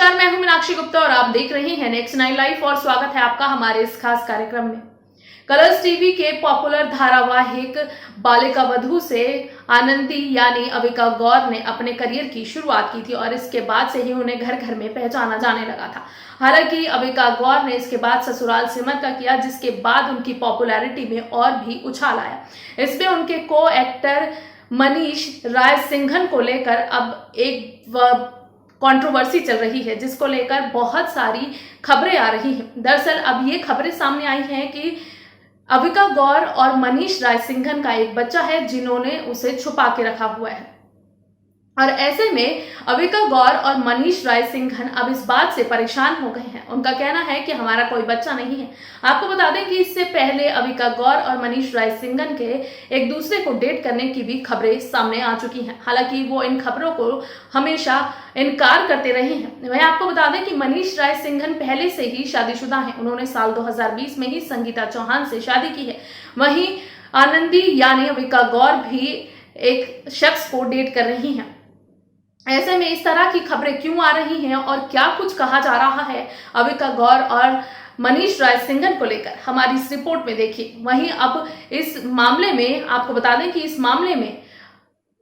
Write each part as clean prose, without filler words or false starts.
नमस्कार, मैं हूं मीनाक्षी गुप्ता और आप देख रहे हैं नेक्स्ट 9 लाइव और स्वागत है आपका हमारे इस खास कार्यक्रम में। कलर्स टीवी के पॉपुलर धारावाहिक बालिका वधू से आनंदी यानी अविका गौर ने अपने करियर की शुरुआत की थी और इसके बाद से ही उन्हें घर घर में पहचाना जाने लगा था। हालांकि अविका गौर ने इसके बाद ससुराल सिमर का किया, जिसके बाद उनकी पॉपुलैरिटी में और भी उछाल आया। इसमें उनके को एक्टर मनीष रायसिंघन को लेकर अब एक कंट्रोवर्सी चल रही है, जिसको लेकर बहुत सारी खबरें आ रही हैं। दरअसल अब ये खबरें सामने आई हैं कि अविका गौर और मनीष रायसिंघन का एक बच्चा है, जिन्होंने उसे छुपा के रखा हुआ है। और ऐसे में अविका गौर और मनीष रायसिंघन अब इस बात से परेशान हो गए हैं। उनका कहना है कि हमारा कोई बच्चा नहीं है। आपको बता दें कि इससे पहले अविका गौर और मनीष रायसिंघन के एक दूसरे को डेट करने की भी खबरें सामने आ चुकी हैं। हालांकि वो इन खबरों को हमेशा इनकार करते रहे हैं। वहीं आपको बता दें कि मनीष रायसिंघन पहले से ही शादीशुदा हैं। उन्होंने साल 2020 में ही संगीता चौहान से शादी की है। वहीं आनंदी यानी अविका गौर भी एक शख्स को डेट कर रही हैं। ऐसे में इस तरह की खबरें क्यों आ रही हैं और क्या कुछ कहा जा रहा है अविका गौर और मनीष रायसिंघन को लेकर, हमारी इस रिपोर्ट में देखिए। वहीं अब इस मामले में आपको बता दें कि इस मामले में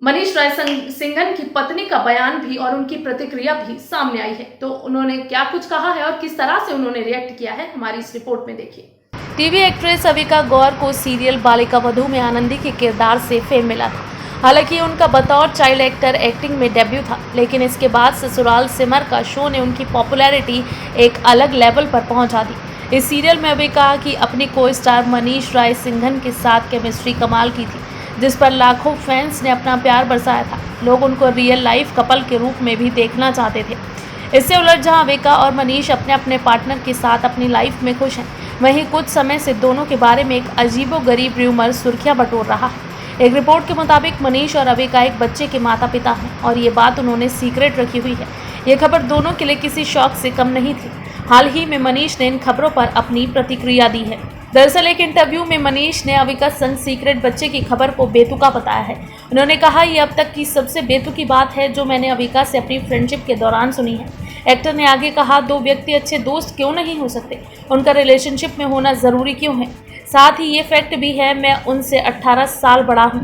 मनीष रायसिंघन की पत्नी का बयान भी और उनकी प्रतिक्रिया भी सामने आई है। तो उन्होंने क्या कुछ कहा है और किस तरह से उन्होंने रिएक्ट किया है, हमारी इस रिपोर्ट में देखिए। टीवी एक्ट्रेस अविका गौर को सीरियल बालिका वधू में आनंदी के किरदार से फेम मिला था। हालांकि उनका बतौर चाइल्ड एक्टर एक्टिंग में डेब्यू था, लेकिन इसके बाद ससुराल सिमर का शो ने उनकी पॉपुलैरिटी एक अलग लेवल पर पहुंचा दी। इस सीरियल में अविका की अपनी को स्टार मनीष रायसिंघन के साथ केमिस्ट्री कमाल की थी, जिस पर लाखों फैंस ने अपना प्यार बरसाया था। लोग उनको रियल लाइफ कपल के रूप में भी देखना चाहते थे। इससे उलट जहां अविका और मनीष अपने अपने पार्टनर के साथ अपनी लाइफ में खुश हैं, वहीं कुछ समय से दोनों के बारे में एक अजीबोगरीब र्यूमर सुर्खियां बटोर रहा है। एक रिपोर्ट के मुताबिक मनीष और अविका एक बच्चे के माता पिता हैं और ये बात उन्होंने सीक्रेट रखी हुई है। ये खबर दोनों के लिए किसी शौक से कम नहीं थी। हाल ही में मनीष ने इन खबरों पर अपनी प्रतिक्रिया दी है। दरअसल एक इंटरव्यू में मनीष ने अविका संग सीक्रेट बच्चे की खबर को बेतुका बताया है। उन्होंने कहा, ये अब तक की सबसे बेतुकी बात है जो मैंने अविका से अपनी फ्रेंडशिप के दौरान सुनी है। एक्टर ने आगे कहा, दो व्यक्ति अच्छे दोस्त क्यों नहीं हो सकते, उनका रिलेशनशिप में होना ज़रूरी क्यों है। साथ ही ये फैक्ट भी है, मैं उनसे 18 साल बड़ा हूँ।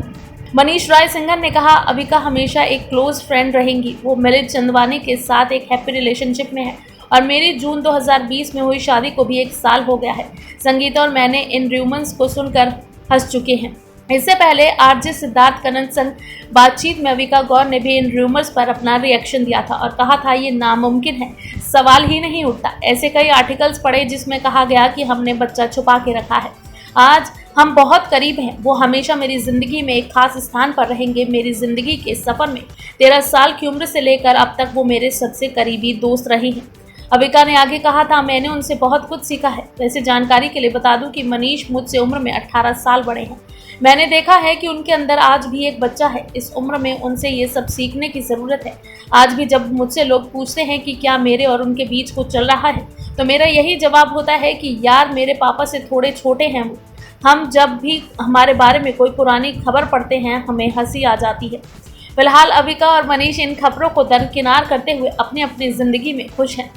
मनीष रायसिंघन ने कहा, अविका हमेशा एक क्लोज फ्रेंड रहेंगी। वो मिलिंद चंदवानी के साथ एक हैप्पी रिलेशनशिप में है और मेरी जून 2020 में हुई शादी को भी 1 साल हो गया है। संगीता और मैंने इन र्यूमर्स को सुनकर हंस चुके हैं। इससे पहले आरजे सिद्धार्थ कनन संग बातचीत में अविका गौर ने भी इन र्यूमर्स पर अपना रिएक्शन दिया था और कहा था, ये नामुमकिन है, सवाल ही नहीं उठता। ऐसे कई आर्टिकल्स पढ़े जिसमें कहा गया कि हमने बच्चा छुपा के रखा है। आज हम बहुत करीब हैं। वो हमेशा मेरी ज़िंदगी में एक खास स्थान पर रहेंगे। मेरी ज़िंदगी के सफ़र में 13 साल की उम्र से लेकर अब तक वो मेरे सबसे करीबी दोस्त रही हैं। अविका ने आगे कहा था, मैंने उनसे बहुत कुछ सीखा है। वैसे जानकारी के लिए बता दूं कि मनीष मुझसे उम्र में 18 साल बड़े हैं। मैंने देखा है कि उनके अंदर आज भी एक बच्चा है। इस उम्र में उनसे ये सब सीखने की ज़रूरत है। आज भी जब मुझसे लोग पूछते हैं कि क्या मेरे और उनके बीच कुछ चल रहा है, तो मेरा यही जवाब होता है कि यार, मेरे पापा से थोड़े छोटे हैं वो। हम जब भी हमारे बारे में कोई पुरानी खबर पढ़ते हैं, हमें हंसी आ जाती है। फिलहाल अविका और मनीष इन खबरों को दरकिनार करते हुए अपनी अपनी ज़िंदगी में खुश हैं।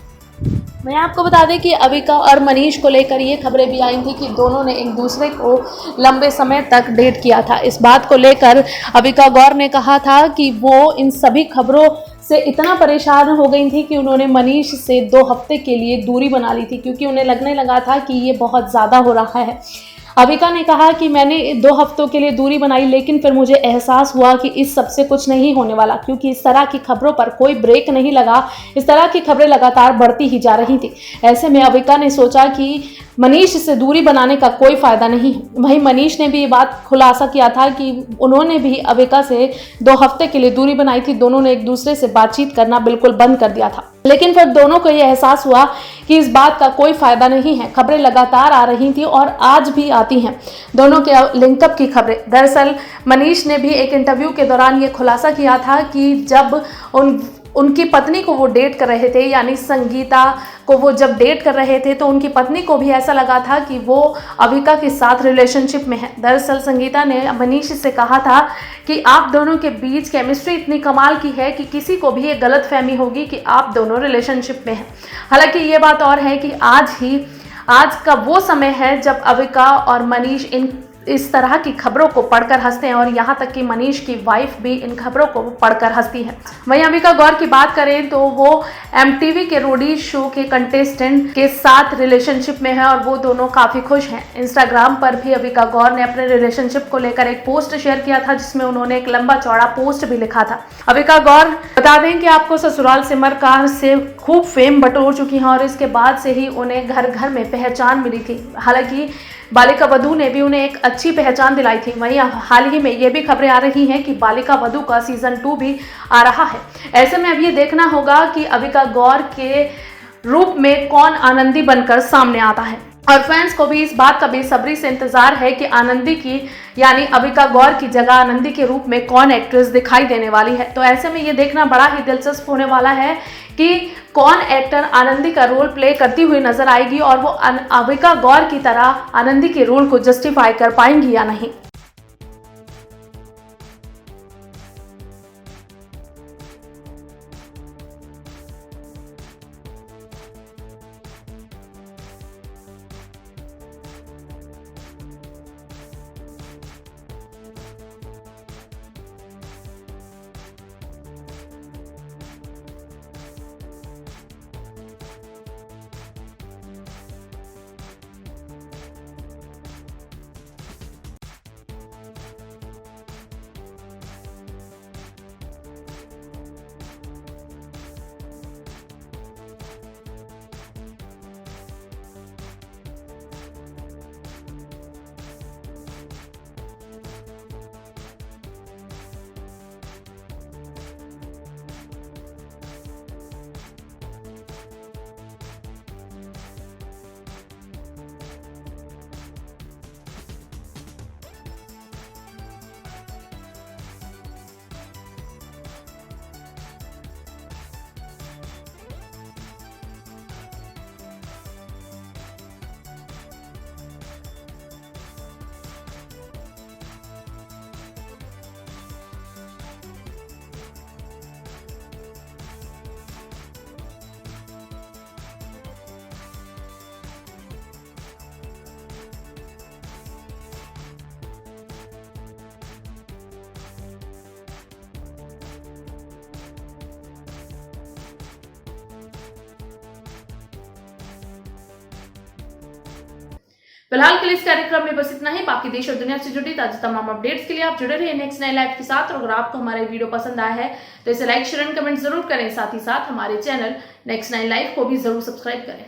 मैं आपको बता दें कि अविका और मनीष को लेकर ये खबरें भी आई थी कि दोनों ने एक दूसरे को लंबे समय तक डेट किया था। इस बात को लेकर अविका गौर ने कहा था कि वो इन सभी खबरों से इतना परेशान हो गई थी कि उन्होंने मनीष से 2 हफ्ते के लिए दूरी बना ली थी, क्योंकि उन्हें लगने लगा था कि ये बहुत ज़्यादा हो रहा है। अविका ने कहा कि मैंने 2 हफ्तों के लिए दूरी बनाई, लेकिन फिर मुझे एहसास हुआ कि इस सब से कुछ नहीं होने वाला, क्योंकि इस तरह की खबरों पर कोई ब्रेक नहीं लगा। इस तरह की खबरें लगातार बढ़ती ही जा रही थी। ऐसे में अविका ने सोचा कि मनीष से दूरी बनाने का कोई फ़ायदा नहीं है। वहीं मनीष ने भी ये बात खुलासा किया था कि उन्होंने भी अविका से 2 हफ्ते के लिए दूरी बनाई थी। दोनों ने एक दूसरे से बातचीत करना बिल्कुल बंद कर दिया था, लेकिन फिर दोनों को ये एहसास हुआ कि इस बात का कोई फ़ायदा नहीं है। खबरें लगातार आ रही थी और आज भी आती हैं, दोनों के लिंकअप की खबरें। दरअसल मनीष ने भी एक इंटरव्यू के दौरान ये खुलासा किया था कि जब उनकी पत्नी को वो डेट कर रहे थे, यानी संगीता को वो जब डेट कर रहे थे तो उनकी पत्नी को भी ऐसा लगा था कि वो अविका के साथ रिलेशनशिप में है। दरअसल संगीता ने मनीष से कहा था कि आप दोनों के बीच केमिस्ट्री इतनी कमाल की है कि किसी को भी ये गलतफहमी होगी कि आप दोनों रिलेशनशिप में हैं। हालांकि ये बात और है कि आज का वो समय है जब अविका और मनीष इस तरह की खबरों को पढ़कर हंसते हैं, और यहाँ तक कि मनीष की वाइफ भी इन खबरों को पढ़कर हंसती है। वहीं अविका गौर की बात करें तो वो MTV के रोडी शो के कंटेस्टेंट के साथ रिलेशनशिप में है और वो दोनों काफ़ी खुश हैं। इंस्टाग्राम पर भी अविका गौर ने अपने रिलेशनशिप को लेकर एक पोस्ट शेयर किया था, जिसमें उन्होंने एक लंबा चौड़ा पोस्ट भी लिखा था। अविका गौर बता दें कि आपको ससुराल सिमर का से खूब फेम बटोर चुकी हैं और इसके बाद से ही उन्हें घर घर में पहचान मिली थी। हालांकि बालिका वधू ने भी उन्हें एक अच्छी पहचान दिलाई थी। वहीं हाल ही में ये भी खबरें आ रही हैं कि बालिका वधू का सीजन 2 भी आ रहा है। ऐसे में अब ये देखना होगा कि अविका गौर के रूप में कौन आनंदी बनकर सामने आता है, और फैंस को भी इस बात का बेसब्री से इंतजार है कि आनंदी की यानी अविका गौर की जगह आनंदी के रूप में कौन एक्ट्रेस दिखाई देने वाली है। तो ऐसे में ये देखना बड़ा ही दिलचस्प होने वाला है कि कौन एक्टर आनंदी का रोल प्ले करती हुई नजर आएगी और वो अविका गौर की तरह आनंदी के रोल को जस्टिफाई कर पाएंगी या नहीं। फिलहाल के लिए इस कार्यक्रम में बस इतना ही। बाकी देश और दुनिया से जुड़ी ताजा तमाम अपडेट्स के लिए आप जुड़े रहिए नेक्स्ट 9 लाइव के साथ। और अगर आपको हमारा वीडियो पसंद आया है तो इसे लाइक, शेयर एंड कमेंट जरूर करें। साथ ही साथ हमारे चैनल नेक्स्ट 9 लाइव को भी जरूर सब्सक्राइब करें।